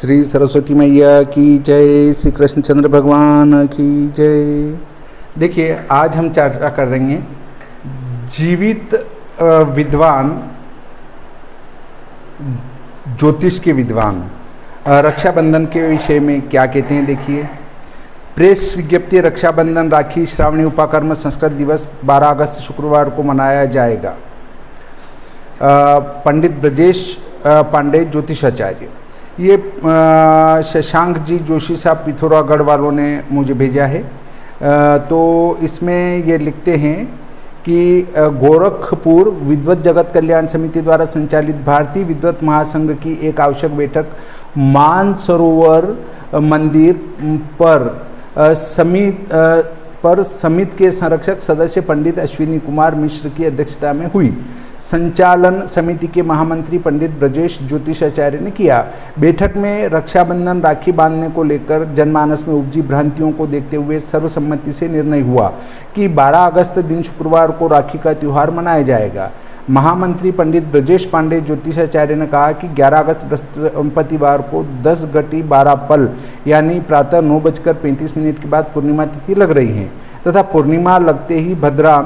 श्री सरस्वती मैया की जय, श्री कृष्णचंद्र भगवान की जय। देखिए, आज हम चर्चा कर रहे हैं जीवित विद्वान, ज्योतिष के विद्वान रक्षाबंधन के विषय में क्या कहते हैं। देखिए, प्रेस विज्ञप्ति, रक्षाबंधन, राखी, श्रावणी, उपाकर्म, संस्कृत दिवस 12 अगस्त शुक्रवार को मनाया जाएगा। पंडित ब्रजेश पांडे, ज्योतिषाचार्य। ये शशांक जी जोशी साहब पिथौरागढ़ वालों ने मुझे भेजा है। तो इसमें ये लिखते हैं कि गोरखपुर विद्वत जगत कल्याण समिति द्वारा संचालित भारतीय विद्वत महासंघ की एक आवश्यक बैठक मानसरोवर मंदिर पर समिति के संरक्षक सदस्य पंडित अश्विनी कुमार मिश्र की अध्यक्षता में हुई। संचालन समिति के महामंत्री पंडित ब्रजेश ज्योतिषाचार्य ने किया। बैठक में रक्षाबंधन, राखी बांधने को लेकर जनमानस में उपजी भ्रांतियों को देखते हुए सर्वसम्मति से निर्णय हुआ कि 12 अगस्त दिन शुक्रवार को राखी का त्यौहार मनाया जाएगा। महामंत्री पंडित ब्रजेश पांडे ज्योतिषाचार्य ने कहा कि 11 अगस्त बृहस्पतिवार को 10:12 पल यानी प्रातः 9:35 के बाद पूर्णिमा तिथि लग रही है तथा पूर्णिमा लगते ही भद्रा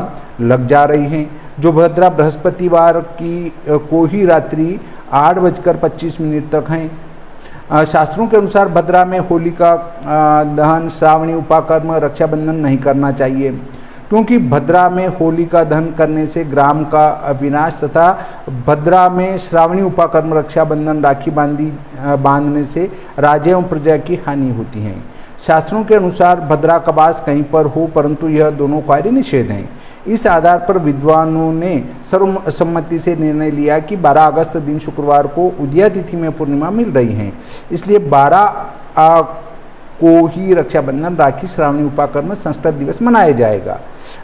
लग जा रही है, जो भद्रा बृहस्पतिवार की को ही रात्रि 8:25 तक हैं। शास्त्रों के अनुसार भद्रा में होलिका दहन, श्रावणी, उपाकर्म, रक्षाबंधन नहीं करना चाहिए, क्योंकि भद्रा में होलिका दहन करने से ग्राम का विनाश तथा भद्रा में श्रावणी, उपाकर्म, रक्षाबंधन, राखी बांधने से राजा एवं प्रजा की हानि होती है। शास्त्रों के अनुसार भद्रा का वास कहीं पर हो, परंतु यह दोनों कार्य निषेध हैं। इस आधार पर विद्वानों ने सर्वसम्मति से निर्णय लिया कि 12 अगस्त दिन शुक्रवार को उदया तिथि में पूर्णिमा मिल रही है, इसलिए 12 को ही रक्षाबंधन, राखी, श्रावणी, उपाकर्म, संस्कृत दिवस मनाया जाएगा।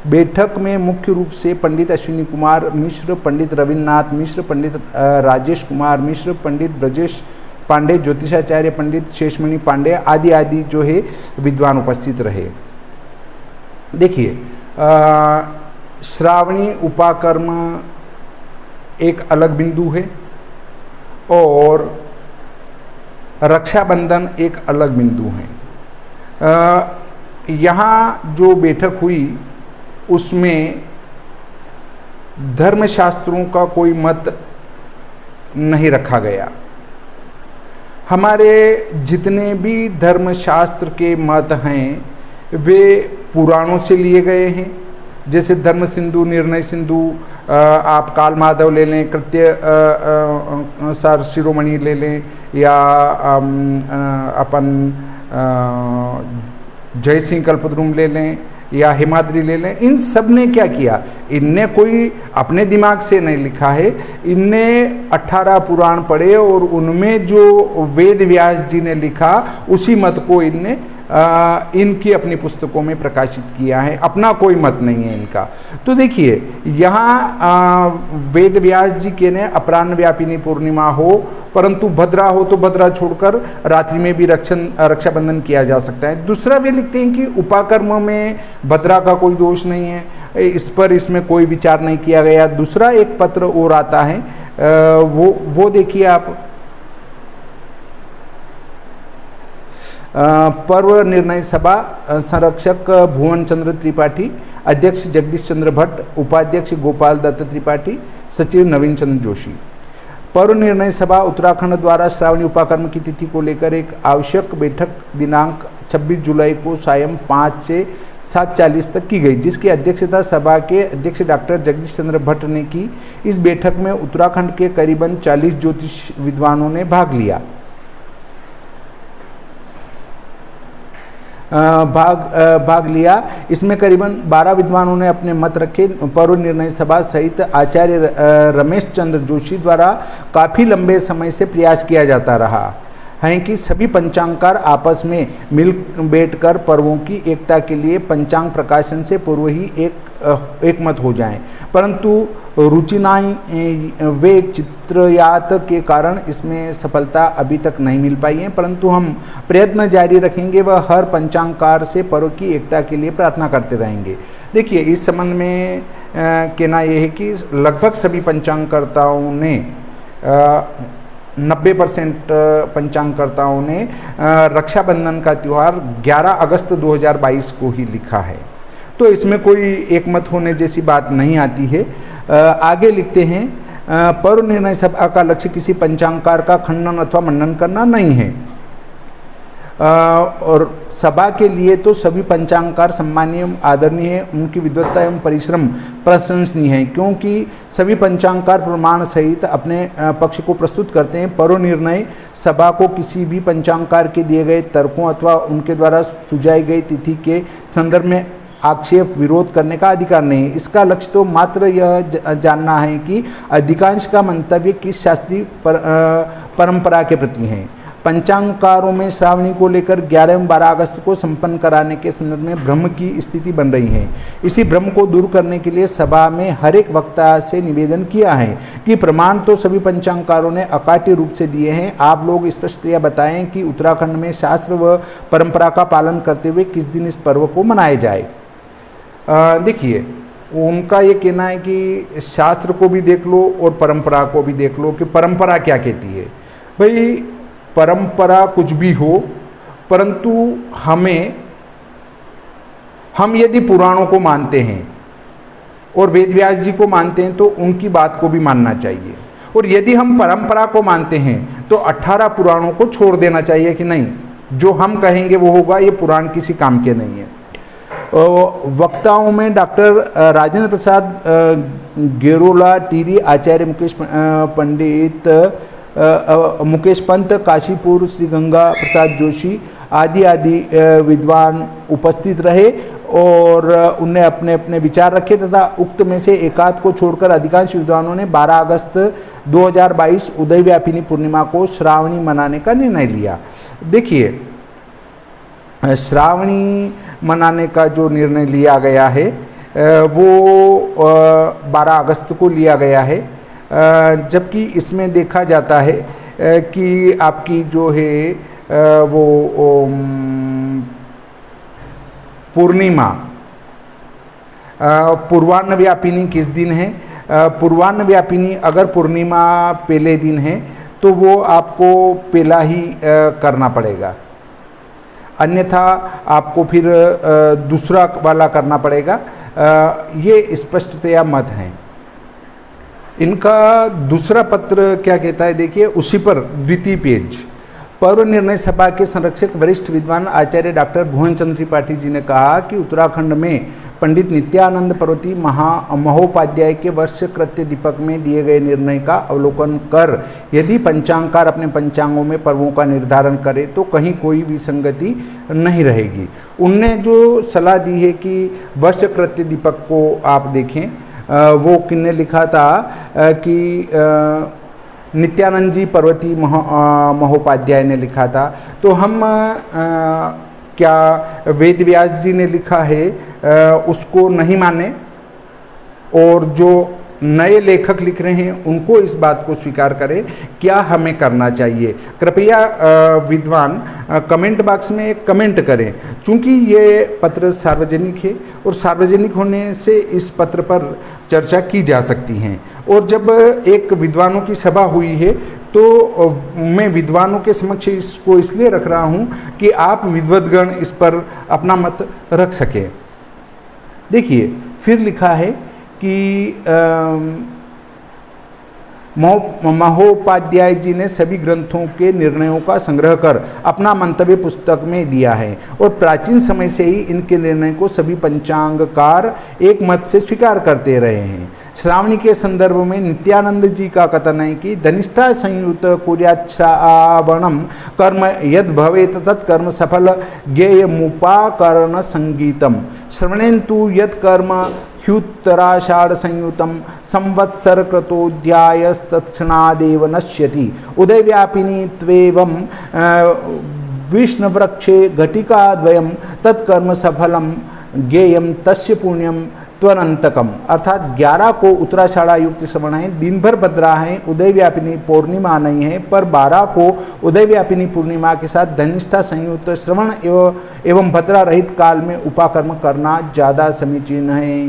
बैठक में मुख्य रूप से पंडित अश्विनी कुमार मिश्र, पंडित रविन्द्रनाथ मिश्र, पंडित राजेश कुमार मिश्र, पंडित ब्रजेश पांडे ज्योतिषाचार्य, पंडित शेषमणि पांडे आदि जो है विद्वान उपस्थित रहे। देखिए, श्रावणी, उपाकर्म एक अलग बिंदु है और रक्षाबंधन एक अलग बिंदु है। यहाँ जो बैठक हुई उसमें धर्मशास्त्रों का कोई मत नहीं रखा गया। हमारे जितने भी धर्मशास्त्र के मत हैं वे पुराणों से लिए गए हैं, जैसे धर्म सिंधु, निर्णय सिंधु, आप काल माधव ले लें, कृत्य सार शिरोमणि ले लें, या अपन जय सिंह कल्पद्रुम ले लें या हिमाद्री ले लें। इन सब ने क्या किया, इनने कोई अपने दिमाग से नहीं लिखा है, इनने 18 पुराण पढ़े और उनमें जो वेद व्यास जी ने लिखा उसी मत को इनने इनकी अपनी पुस्तकों में प्रकाशित किया है, अपना कोई मत नहीं है इनका। तो देखिए, यहाँ वेद व्यास जी के ने अपराह्न व्यापिनी पूर्णिमा हो, परंतु भद्रा हो तो भद्रा छोड़कर रात्रि में भी रक्षाबंधन किया जा सकता है। दूसरा वे लिखते हैं कि उपाकर्म में भद्रा का कोई दोष नहीं है, इस पर इसमें कोई विचार नहीं किया गया। दूसरा एक पत्र और आता है, वो देखिए आप। पर्व निर्णय सभा, संरक्षक भुवन चंद्र त्रिपाठी, अध्यक्ष जगदीश चंद्र भट्ट, उपाध्यक्ष गोपाल दत्त त्रिपाठी, सचिव नवीन चंद्र जोशी। पर्व निर्णय सभा उत्तराखंड द्वारा श्रावणी उपाकर्म की तिथि को लेकर एक आवश्यक बैठक दिनांक 26 जुलाई को सायं 5 से 7:40 तक की गई, जिसकी अध्यक्षता सभा के अध्यक्ष डॉक्टर जगदीश चंद्र भट्ट ने की। इस बैठक में उत्तराखंड के करीबन 40 ज्योतिष विद्वानों ने भाग लिया। इसमें करीबन 12 विद्वानों ने अपने मत रखे। पर्व निर्णय सभा सहित आचार्य रमेश चंद्र जोशी द्वारा काफ़ी लंबे समय से प्रयास किया जाता रहा है कि सभी पंचांगकार आपस में मिल बैठकर पर्वों की एकता के लिए पंचांग प्रकाशन से पूर्व ही एक मत हो जाएं, परंतु रुचिनाई वे चित्रयात के कारण इसमें सफलता अभी तक नहीं मिल पाई है, परंतु हम प्रयत्न जारी रखेंगे व हर पंचांगकार से पर्व की एकता के लिए प्रार्थना करते रहेंगे। देखिए, इस संबंध में कहना यह है कि लगभग सभी पंचांगकर्ताओं ने 90% पंचांगकर्ताओं ने रक्षाबंधन का त्यौहार 11 अगस्त 2022 को ही लिखा है। तो इसमें कोई एकमत होने जैसी बात नहीं आती है। आगे लिखते हैं, पर्व निर्णय सभा का लक्ष्य किसी पंचांगकार का खंडन अथवा मंडन करना नहीं है। और सभा के लिए तो सभी पंचांगकार सम्मानीय आदरणीय, उनकी विद्वत्ता एवं परिश्रम प्रशंसनीय है, क्योंकि सभी पंचांगकार प्रमाण सहित अपने पक्ष को प्रस्तुत करते हैं। पर्व निर्णय सभा को किसी भी पंचांगकार के दिए गए तर्कों अथवा उनके द्वारा सुझाई गई तिथि के संदर्भ में आक्षेप विरोध करने का अधिकार नहीं है। इसका लक्ष्य तो मात्र यह जानना है कि अधिकांश का मंतव्य किस शास्त्रीय परंपरा के प्रति है। पंचांगकारों में श्रावणी को लेकर 11 एवं 12 अगस्त को संपन्न कराने के संदर्भ में भ्रम की स्थिति बन रही है। इसी भ्रम को दूर करने के लिए सभा में हर एक वक्ता से निवेदन किया है कि प्रमाण तो सभी पंचांगकारों ने अकाट्य रूप से दिए हैं। आप लोग स्पष्टतया बताएं कि उत्तराखंड में शास्त्र व परंपरा का पालन करते हुए किस दिन इस पर्व को मनाया जाए। देखिए, उनका ये कहना है कि शास्त्र को भी देख लो और परंपरा को भी देख लो कि परंपरा क्या कहती है। भाई, परंपरा कुछ भी हो, परंतु हम यदि पुराणों को मानते हैं और वेद व्यास जी को मानते हैं तो उनकी बात को भी मानना चाहिए। और यदि हम परंपरा को मानते हैं तो 18 पुराणों को छोड़ देना चाहिए कि नहीं, जो हम कहेंगे वो होगा, ये पुराण किसी काम के नहीं है। वक्ताओं में डॉक्टर राजेंद्र प्रसाद गेरोला, टीरी, आचार्य मुकेश पंत, काशीपुर श्री गंगा प्रसाद जोशी आदि विद्वान उपस्थित रहे और उनने अपने अपने विचार रखे तथा उक्त में से एकाध को छोड़कर अधिकांश विद्वानों ने 12 अगस्त 2022 उदय व्यापिनी पूर्णिमा को श्रावणी मनाने का निर्णय लिया। देखिए, श्रावणी मनाने का जो निर्णय लिया गया है वो 12 अगस्त को लिया गया है, जबकि इसमें देखा जाता है कि आपकी जो है वो पूर्णिमा पूर्वान्न व्यापिनी किस दिन है। पूर्वान्न व्यापिनी अगर पूर्णिमा पहले दिन है तो वो आपको पहला ही करना पड़ेगा, अन्यथा आपको फिर दूसरा वाला करना पड़ेगा। ये स्पष्टतया मत हैं। इनका दूसरा पत्र क्या कहता है, देखिए उसी पर द्वितीय पेज। पर्व निर्णय सभा के संरक्षक वरिष्ठ विद्वान आचार्य डॉक्टर भुवन चंद्र त्रिपाठी जी ने कहा कि उत्तराखंड में पंडित नित्यानंद पर्वती महोपाध्याय के वर्ष कृत्य दीपक में दिए गए निर्णय का अवलोकन कर यदि पंचांगकार अपने पंचांगों में पर्वों का निर्धारण करे तो कहीं कोई विसंगति नहीं रहेगी। उनने जो सलाह दी है कि वर्ष कृत्य दीपक को आप देखें, वो किन्ने लिखा था कि नित्यानंद जी पर्वती महोपाध्याय ने लिखा था। तो हम क्या वेद व्यास जी ने लिखा है उसको नहीं माने और जो नए लेखक लिख रहे हैं उनको इस बात को स्वीकार करें। क्या हमें करना चाहिए? कृपया विद्वान कमेंट बॉक्स में एक कमेंट करें, चूँकि ये पत्र सार्वजनिक है और सार्वजनिक होने से इस पत्र पर चर्चा की जा सकती है। और जब एक विद्वानों की सभा हुई है तो मैं विद्वानों के समक्ष इसको इसलिए रख रहा हूँ कि आप विद्वद्गण इस पर अपना मत रख सकें। देखिए, फिर लिखा है कि महोपाध्याय जी ने सभी ग्रंथों के निर्णयों का संग्रह कर अपना मंतव्य पुस्तक में दिया है और प्राचीन समय से ही इनके निर्णय को सभी पंचांगकार एक मत से स्वीकार करते रहे हैं। श्रावणी के संदर्भ में नित्यानंद जी का कथन है कि धनिष्ठा संयुक्त कुर्याच्छावणम कर्म यद भवेत तत्कर्म सफल ज्ञेयमुपाकरण संगीतम श्रवणेन्तु यत् कर्म ह्युत्तराषाढ़ संयुतम संवत्सर कृतोध्यायस्तत्क्षणादेव नश्यति उदय व्यापिनी त्वेवं विष्णुवृक्षे घटिकाद्वयं तत्कर्म सफलम ज्ञेयम तस्य पुण्यम त्वनंतकम। अर्थात 11 को उत्तराषाढ़ा युक्त श्रवण है, दिन भर भद्रा है, उदय व्यापिनी पूर्णिमा नहीं है, पर 12 को उदय व्यापिनी पूर्णिमा के साथ धनिष्ठा संयुक्त श्रवण एवं भद्रा रहित काल में उपाकर्म करना ज़्यादा समीचीन है।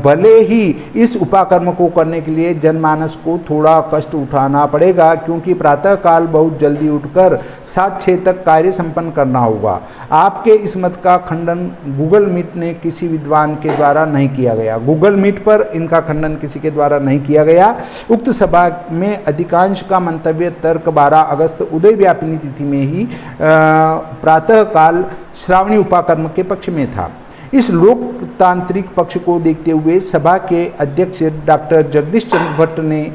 भले ही इस उपाकर्म को करने के लिए जनमानस को थोड़ा कष्ट उठाना पड़ेगा, क्योंकि प्रातः काल बहुत जल्दी उठकर 7-6 तक कार्य संपन्न करना होगा। आपके इस मत का खंडन गूगल मीट ने किसी विद्वान के द्वारा नहीं किया गया। गूगल मीट पर इनका खंडन किसी के द्वारा नहीं किया गया। उक्त सभा में अधिकांश का मंतव्य तर्क 12 अगस्त उदय व्यापिनी तिथि में ही प्रातः काल श्रावणी उपाकर्म के पक्ष में था। इस लोकतांत्रिक पक्ष को देखते हुए सभा के अध्यक्ष डॉक्टर जगदीश चंद्र भट्ट ने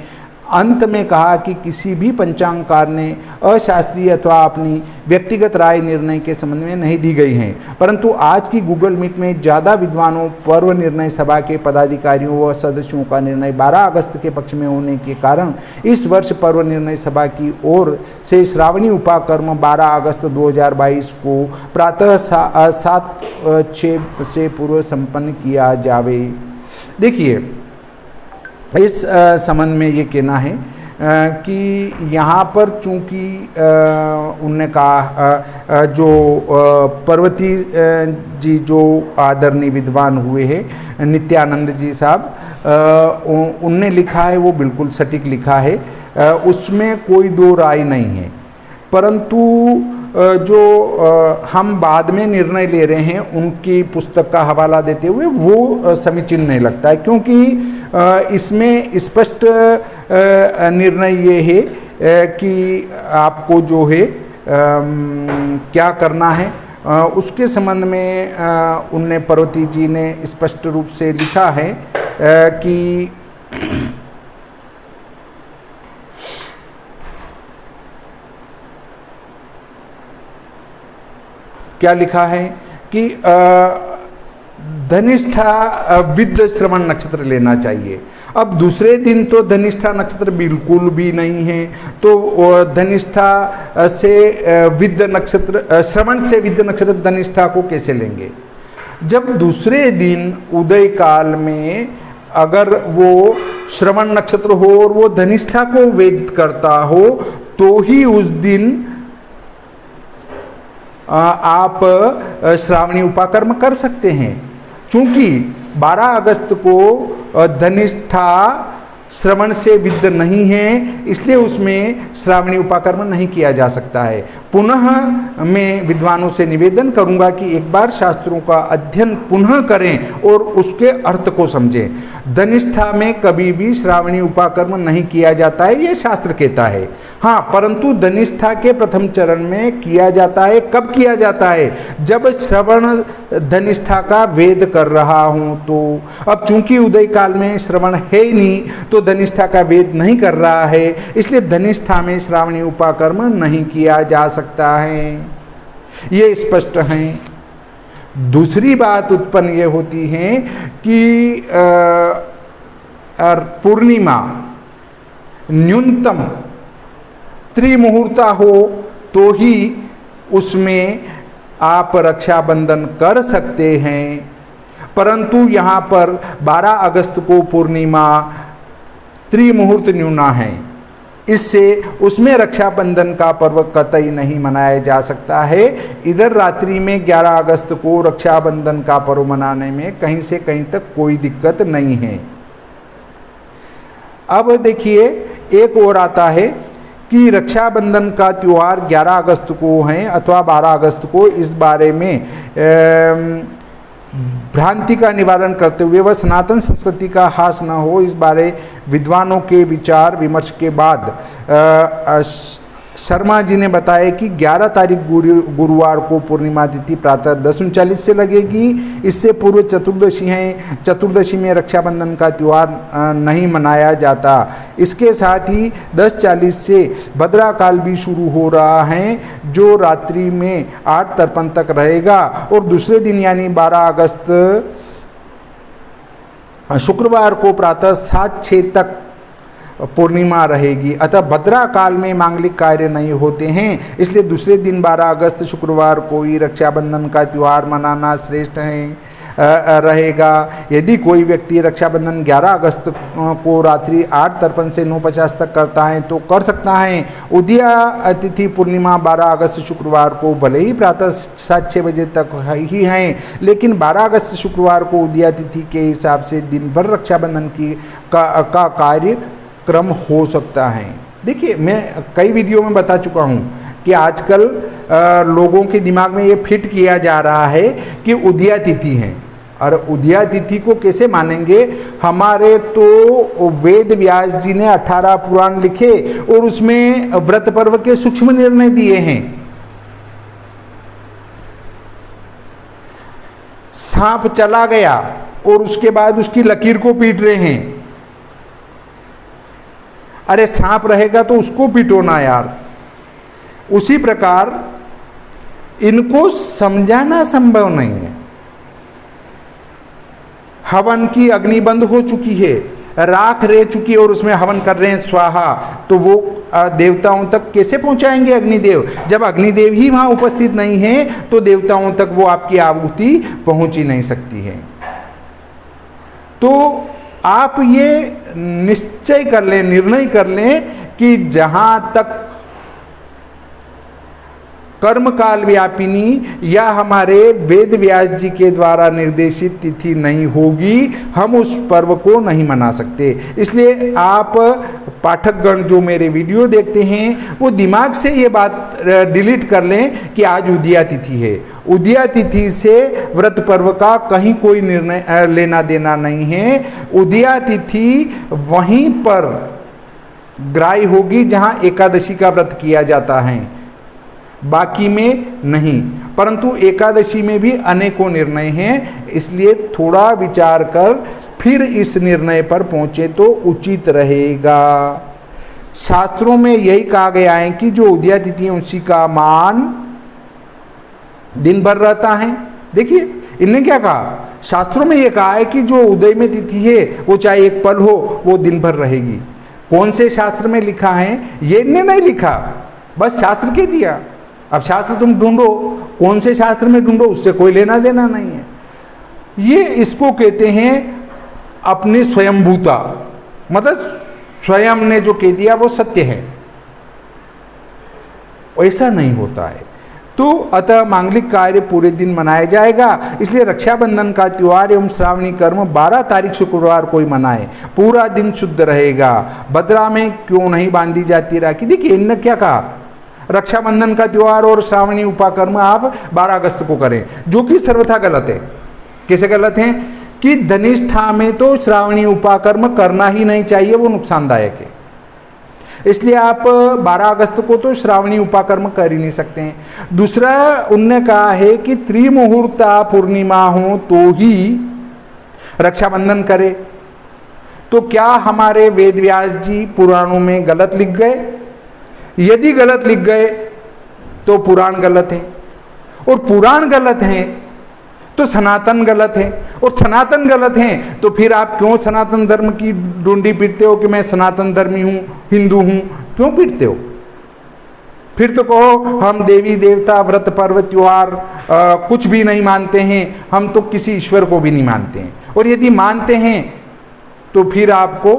अंत में कहा कि किसी भी पंचांगकार ने अशास्त्रीय अथवा अपनी व्यक्तिगत राय निर्णय के संबंध में नहीं दी गई हैं, परंतु आज की गूगल मीट में ज़्यादा विद्वानों पर्व निर्णय सभा के पदाधिकारियों व सदस्यों का निर्णय 12 अगस्त के पक्ष में होने के कारण इस वर्ष पर्व निर्णय सभा की ओर से श्रावणी उपाकर्म 12 अगस्त 2022 को प्रातः 7:06 से पूर्व संपन्न किया जावे। देखिए, इस संबंध में ये कहना है कि यहाँ पर चूँकि उनने कहा जो पर्वती जी जो आदरणीय विद्वान हुए हैं नित्यानंद जी साहब, उनने लिखा है वो बिल्कुल सटीक लिखा है, उसमें कोई दो राय नहीं है। परंतु जो हम बाद में निर्णय ले रहे हैं उनकी पुस्तक का हवाला देते हुए वो समीचीन नहीं लगता है, क्योंकि इसमें स्पष्ट निर्णय ये है कि आपको जो है क्या करना है उसके संबंध में उनने पर्वती जी ने स्पष्ट रूप से लिखा है कि क्या लिखा है कि धनिष्ठा विद श्रवण नक्षत्र लेना चाहिए। अब दूसरे दिन तो धनिष्ठा नक्षत्र बिल्कुल भी नहीं है, तो धनिष्ठा से विद नक्षत्र, श्रवण से विद नक्षत्र धनिष्ठा को कैसे लेंगे? जब दूसरे दिन उदय काल में अगर वो श्रवण नक्षत्र हो और वो धनिष्ठा को वेद करता हो तो ही उस दिन आप श्रावणी उपाकर्म कर सकते हैं। चूंकि 12 अगस्त को धनिष्ठा श्रवण से विद्ध नहीं है, इसलिए उसमें श्रावणी उपाकर्म नहीं किया जा सकता है। पुनः मैं विद्वानों से निवेदन करूंगा कि एक बार शास्त्रों का अध्ययन पुनः करें और उसके अर्थ को समझें। धनिष्ठा में कभी भी श्रावणी उपाकर्म नहीं किया जाता है, ये शास्त्र कहता है। हाँ, परंतु धनिष्ठा के प्रथम चरण में किया जाता है। कब किया जाता है? जब श्रवण धनिष्ठा का वेद कर रहा हूं तो। अब चूंकि उदय काल में श्रवण है ही नहीं तो धनिष्ठा का वेद नहीं कर रहा है, इसलिए धनिष्ठा में श्रावणी उपाकर्म नहीं किया जा सकता है, ये स्पष्ट है। दूसरी बात उत्पन्न ये होती है कि पूर्णिमा न्यूनतम त्रिमुहूर्ता हो तो ही उसमें आप रक्षाबंधन कर सकते हैं, परंतु यहाँ पर 12 अगस्त को पूर्णिमा त्रिमुहूर्त न्यूना है, इससे उसमें रक्षाबंधन का पर्व कतई नहीं मनाया जा सकता है। इधर रात्रि में 11 अगस्त को रक्षाबंधन का पर्व मनाने में कहीं से कहीं तक कोई दिक्कत नहीं है। अब देखिए, एक और आता है कि रक्षाबंधन का त्यौहार 11 अगस्त को है अथवा 12 अगस्त को, इस बारे में भ्रांति का निवारण करते हुए वह सनातन संस्कृति का हास न हो, इस बारे विद्वानों के विचार विमर्श के बाद शर्मा जी ने बताया कि 11 तारीख गुरुवार को पूर्णिमा तिथि प्रातः 10:39 से लगेगी। इससे पूर्व चतुर्दशी है, चतुर्दशी में रक्षाबंधन का त्यौहार नहीं मनाया जाता। इसके साथ ही 10:40 से भद्रा काल भी शुरू हो रहा है, जो रात्रि में 8:53 तक रहेगा और दूसरे दिन यानी 12 अगस्त शुक्रवार को प्रातः 7:06 तक पूर्णिमा रहेगी। अतः भद्रा काल में मांगलिक कार्य नहीं होते हैं, इसलिए दूसरे दिन 12 अगस्त शुक्रवार को ही रक्षाबंधन का त्यौहार मनाना श्रेष्ठ है। रहेगा। यदि कोई व्यक्ति रक्षाबंधन 11 अगस्त को रात्रि 8:53 से 9:50 तक करता है तो कर सकता है। उदया तिथि पूर्णिमा 12 अगस्त शुक्रवार को भले ही प्रातः 7-6 बजे तक ही है, लेकिन 12 अगस्त शुक्रवार को उदया तिथि के हिसाब से दिन भर रक्षाबंधन का कार्यक्रम हो सकता है। देखिए, मैं कई वीडियो में बता चुका हूँ कि आजकल लोगों के दिमाग में ये फिट किया जा रहा है कि उदया तिथि है, और उदया तिथि को कैसे मानेंगे। हमारे तो वेद व्यास जी ने 18 पुराण लिखे और उसमें व्रत पर्व के सूक्ष्म निर्णय दिए हैं। सांप चला गया और उसके बाद उसकी लकीर को पीट रहे हैं। अरे सांप रहेगा तो उसको पीटो ना यार। उसी प्रकार इनको समझाना संभव नहीं है। हवन की अग्नि बंद हो चुकी है, राख रह चुकी है और उसमें हवन कर रहे हैं स्वाहा, तो वो देवताओं तक कैसे पहुंचाएंगे अग्निदेव। जब अग्निदेव ही वहां उपस्थित नहीं है तो देवताओं तक वो आपकी आहुति पहुंच ही नहीं सकती है। तो आप ये निश्चय कर लें, निर्णय कर लें कि जहां तक कर्मकाल व्यापिनी या हमारे वेद व्यास जी के द्वारा निर्देशित तिथि नहीं होगी, हम उस पर्व को नहीं मना सकते। इसलिए आप पाठकगण जो मेरे वीडियो देखते हैं वो दिमाग से ये बात डिलीट कर लें कि आज उदया तिथि है। उदया तिथि से व्रत पर्व का कहीं कोई निर्णय लेना देना नहीं है। उदया तिथि वहीं पर ग्राह्य होगी जहां एकादशी का व्रत किया जाता है, बाकी में नहीं। परंतु एकादशी में भी अनेकों निर्णय हैं, इसलिए थोड़ा विचार कर फिर इस निर्णय पर पहुंचे तो उचित रहेगा। शास्त्रों में यही कहा गया है कि जो उदया तिथि है उसी का मान दिन भर रहता है। देखिए इनने क्या कहा, शास्त्रों में यह कहा है कि जो उदय में तिथि है वो चाहे एक पल हो वो दिन भर रहेगी। कौन से शास्त्र में लिखा है ये इनने नहीं लिखा, बस शास्त्र के दिया। अब शास्त्र तुम ढूंढो, कौन से शास्त्र में ढूंढो, उससे कोई लेना देना नहीं है। ये इसको कहते हैं अपनी स्वयंभूता, मतलब स्वयं ने जो कह दिया वो सत्य है, ऐसा नहीं होता है। तो अतः मांगलिक कार्य पूरे दिन मनाया जाएगा। इसलिए रक्षाबंधन का त्योहार एवं श्रावणी कर्म 12 तारीख शुक्रवार को ही मनाए, पूरा दिन शुद्ध रहेगा। भद्रा में क्यों नहीं बांधी जाती राखी। देखिए इनने क्या कहा, रक्षाबंधन का त्योहार और श्रावणी उपाकर्म आप 12 अगस्त को करें, जो कि सर्वथा गलत है। कैसे गलत है कि धनिष्ठा में तो श्रावणी उपाकर्म करना ही नहीं चाहिए, वो नुकसानदायक है। इसलिए आप 12 अगस्त को तो श्रावणी उपाकर्म कर ही नहीं सकते हैं। दूसरा उनने कहा है कि त्रिमुहूर्ता पूर्णिमा हो तो ही रक्षाबंधन करे। तो क्या हमारे वेद व्यास जी पुराणों में गलत लिख गए? यदि गलत लिख गए तो पुराण गलत है, और पुराण गलत हैं तो सनातन गलत है, और सनातन गलत हैं तो फिर आप क्यों सनातन धर्म की डूंडी पीटते हो कि मैं सनातन धर्मी हूं, हिंदू हूं? क्यों पीटते हो? फिर तो कहो हम देवी देवता व्रत पर्व त्योहार कुछ भी नहीं मानते हैं, हम तो किसी ईश्वर को भी नहीं मानते हैं। और यदि मानते हैं तो फिर आपको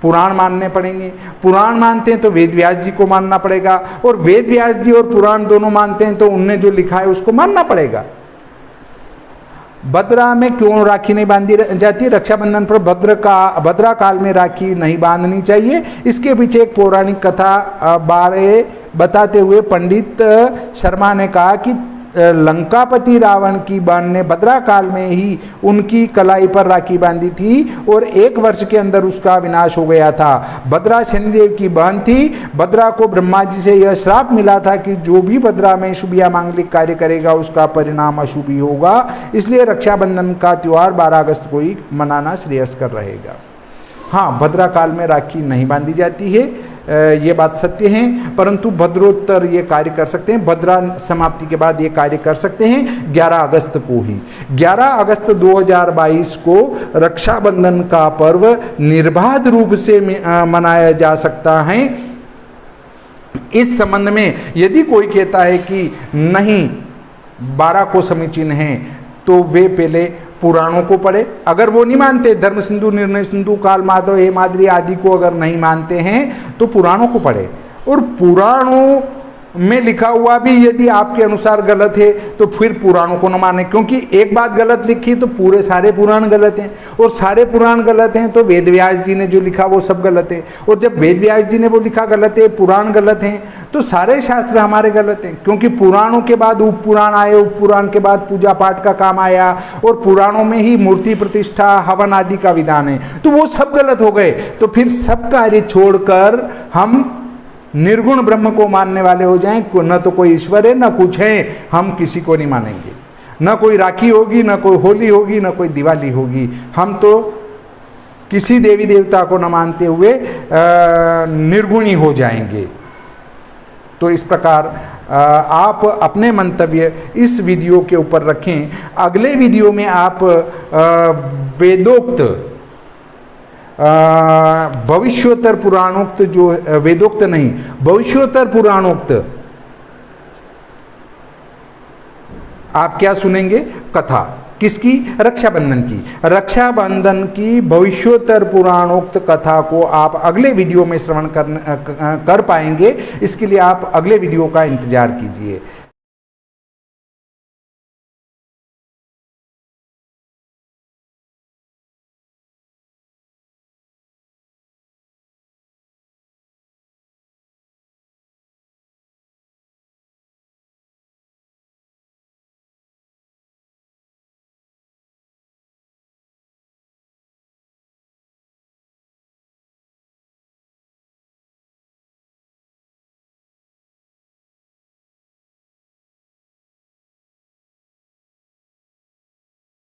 पुराण मानने पड़ेंगे। पुराण मानते हैं तो वेद व्यास जी को मानना पड़ेगा, और वेद व्यास जी और पुराण दोनों मानते हैं तो उनने जो लिखा है उसको मानना पड़ेगा। भद्रा में क्यों राखी नहीं बांधी जाती? रक्षाबंधन पर भद्रा काल में राखी नहीं बांधनी चाहिए। इसके पीछे एक पौराणिक कथा बारे बताते हुए पंडित शर्मा ने कहा कि लंकापति रावण की बहन ने भद्रा काल में ही उनकी कलाई पर राखी बांधी थी और 1 वर्ष के अंदर उसका विनाश हो गया था। भद्रा शनिदेव की बहन थी। भद्रा को ब्रह्मा जी से यह श्राप मिला था कि जो भी भद्रा में शुभ या मांगलिक कार्य करेगा उसका परिणाम अशुभ ही होगा। इसलिए रक्षाबंधन का त्योहार 12 अगस्त को ही मनाना श्रेयस्कर रहेगा। हाँ, भद्रा काल में राखी नहीं बांधी जाती है, ये बात सत्य है, परंतु भद्रोत्तर ये कार्य कर सकते हैं। भद्रा समाप्ति के बाद ये कार्य कर सकते हैं 11 अगस्त को ही। 11 अगस्त 2022 को रक्षाबंधन का पर्व निर्बाध रूप से मनाया जा सकता है। इस संबंध में यदि कोई कहता है कि नहीं 12 को समीचीन है तो वे पहले पुराणों को पढ़े। अगर वो नहीं मानते, धर्म सिंधु, निर्णय सिंधु, काल माधव, हे माद्री आदि को अगर नहीं मानते हैं तो पुराणों को पढ़े। और पुराणों में लिखा हुआ भी यदि आपके अनुसार गलत है तो फिर पुराणों को न माने, क्योंकि एक बात गलत लिखी तो पूरे सारे पुराण गलत हैं, और सारे पुराण गलत हैं तो वेद व्यास जी ने जो लिखा वो सब गलत है, और जब वेद व्यास जी ने वो लिखा गलत है, पुराण गलत हैं, तो सारे शास्त्र हमारे गलत हैं, क्योंकि पुराणों के बाद उप पुराण आए, उप पुराण के बाद पूजा पाठ का काम आया, और पुराणों में ही मूर्ति प्रतिष्ठा, हवन आदि का विधान है, तो वो सब गलत हो गए। तो फिर सब कार्य छोड़कर हम निर्गुण ब्रह्म को मानने वाले हो जाएं। न तो कोई ईश्वर है, न कुछ है, हम किसी को नहीं मानेंगे, न कोई राखी होगी, न कोई होली होगी, न कोई दिवाली होगी, हम तो किसी देवी देवता को न मानते हुए निर्गुणी हो जाएंगे। तो इस प्रकार आप अपने मंतव्य इस वीडियो के ऊपर रखें। अगले वीडियो में आप वेदोक्त भविष्योत्तर पुराणोक्त, जो वेदोक्त नहीं भविष्योत्तर पुराणोक्त, आप क्या सुनेंगे? कथा किसकी? रक्षाबंधन की। रक्षाबंधन की भविष्योत्तर पुराणोक्त कथा को आप अगले वीडियो में श्रवण कर पाएंगे। इसके लिए आप अगले वीडियो का इंतजार कीजिए।